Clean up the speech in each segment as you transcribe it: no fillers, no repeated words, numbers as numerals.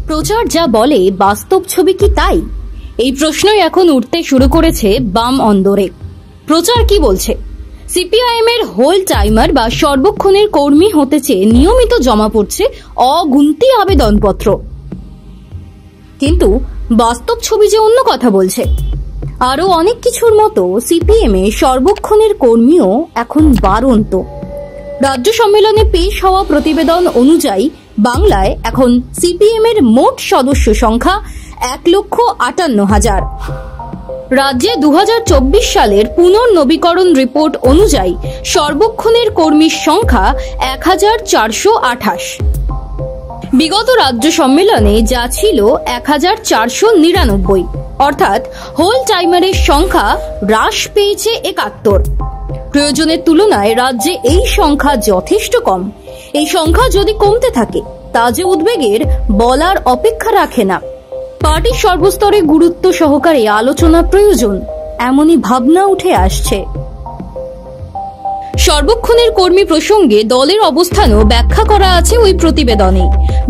প্রচার যা বলে বাস্তব ছবি কি তাই? এই প্রশ্নই এখন উঠতে শুরু করেছে বাম অন্দরে। প্রচার কি বলছে? সিপিআইএম এর হোল টাইমার বা সর্বক্ষণের কর্মী হতে চেয়ে নিয়মিত জমা পড়ছে অগুন্তি আবেদনপত্র, কিন্তু বাস্তব ছবি যে অন্য কথা বলছে। আরো অনেক কিছুর মতো সিপিএম এ সর্বক্ষণের কর্মীও এখন বাড়ন্ত। রাজ্য সম্মেলনে পেশ হওয়া প্রতিবেদন অনুযায়ী বাংলায় এখন সিপিএম এর মোট সদস্য সংখ্যা 1,58,000। রাজ্যে 2024 সালের পুনর্নবীকরণ রিপোর্ট অনুযায়ী সর্বক্ষণের কর্মীর সংখ্যা 1,428। বিগত রাজ্য সম্মেলনে যা ছিল 1,499, অর্থাৎ হোল টাইমারের সংখ্যা হ্রাস পেয়েছে 71। প্রয়োজনের তুলনায় রাজ্যে এই সংখ্যা যথেষ্ট কম। এই সংখ্যা যদি কমতে থাকে তা যে উদ্বেগের বলার অপেক্ষা রাখে না। পার্টির সর্বস্তরে গুরুত্ব সহকারে আলোচনা প্রয়োজন, এমনই ভাবনা উঠে আসছে। সর্বক্ষণের কর্মী প্রসঙ্গে দলের অবস্থানও ব্যাখ্যা করা আছে ওই প্রতিবেদনে।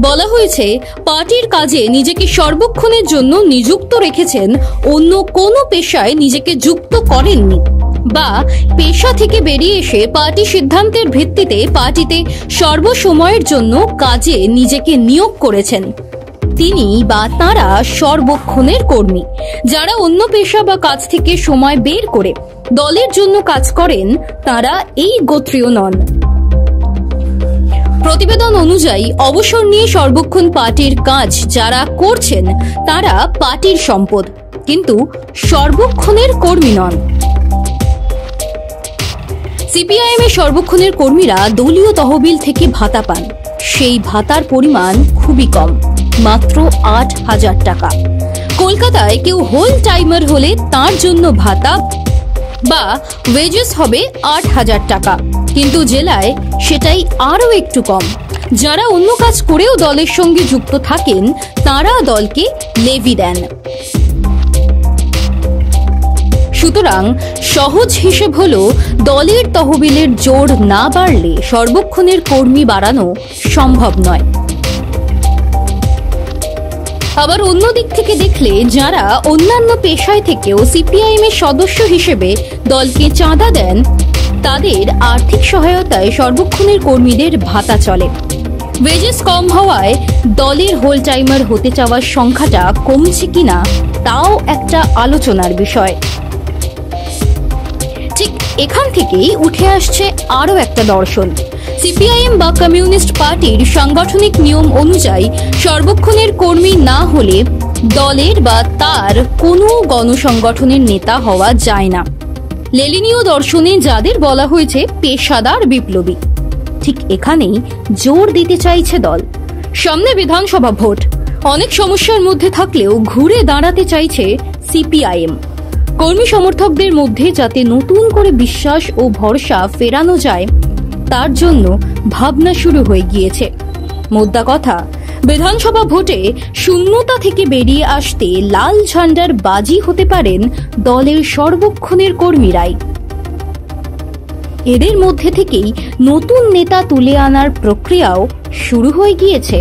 বলা হয়েছে, পার্টির কাজে নিজেকে সর্বক্ষণের জন্য নিযুক্ত রেখেছেন, অন্য কোনো পেশায় নিজেকে যুক্ত করেননি, বা পেশা থেকে বেরিয়ে এসে পার্টি সিদ্ধান্তের ভিত্তিতে পার্টিতে সর্বসময়ের জন্য কাজে নিজেকে নিয়োগ করেছেন। তিনি বা তাঁরা সর্বক্ষণের কর্মী। যারা অন্য পেশা বা কাজ থেকে সময় বের করে দলের জন্য কাজ করেন তারা এই গোত্রীয় নন। প্রতিবেদন অনুযায়ী অবসর নিয়ে সর্বক্ষণ পার্টির কাজ যারা করছেন তারা পার্টির সম্পদ, কিন্তু সর্বক্ষণের কর্মী নন। সিপিআইএম এর সর্বক্ষণের কর্মীরা দলীয় তহবিল থেকে ভাতা পান। সেই ভাতার পরিমাণ খুবই কম, মাত্র 8,000 টাকা। কলকাতায় কেউ হোল টাইমার হলে তার জন্য ভাতা বা ওয়েজেস হবে 8,000 টাকা, কিন্তু জেলায় সেটাই আরো একটু কম। যারা অন্য কাজ করেও দলের সঙ্গে যুক্ত থাকেন তারা দলকে লেভি দেন। সুতরাং সহজ হিসেব হলো, দলের তহবিলের জোর না বাড়লে সর্বক্ষণের কর্মী বাড়ানো সম্ভব নয়। আবার অন্য দিক থেকে দেখলে যারা অন্যান্য পেশায় থেকেও সিপিআইএম এর সদস্য হিসেবে দলকে চাঁদা দেন তাদের আর্থিক সহায়তায় সর্বক্ষণের কর্মীদের ভাতা চলে। ওয়েজেস কম হওয়ায় দলের হোল টাইমার হতে চাওয়ার সংখ্যাটা কমছে কিনা তাও একটা আলোচনার বিষয়। ঠিক এখান থেকেই উঠে আসছে আরো একটা দর্শন। সিপিআইএম বা কমিউনিস্ট পার্টির সাংগঠনিক নিয়ম অনুযায়ী সর্বক্ষণের কর্মী না হলে দলের বা তার কোনো গণসংগঠনের নেতা হওয়া যায় না। লেনিনীয় দর্শনে যাদের বলা হয়েছে পেশাদার বিপ্লবী, ঠিক এখানেই জোর দিতে চাইছে দল। সামনে বিধানসভা ভোট, অনেক সমস্যার মধ্যে থাকলেও ঘুরে দাঁড়াতে চাইছে সিপিআইএম। কর্মী সমর্থকদের মধ্যে যাতে নতুন করে বিশ্বাস ও ভরসা ফেরানো যায় তার জন্য ভাবনা শুরু হয়ে গিয়েছে। মোদ্দা কথা, বিধানসভা ভোটে শূন্যতা থেকে বেরিয়ে আসতে লাল ঝান্ডার বাজি হতে পারেন দলের সর্বক্ষণের কর্মীরাই। এদের মধ্যে থেকেই নতুন নেতা তুলে আনার প্রক্রিয়াও শুরু হয়ে গিয়েছে।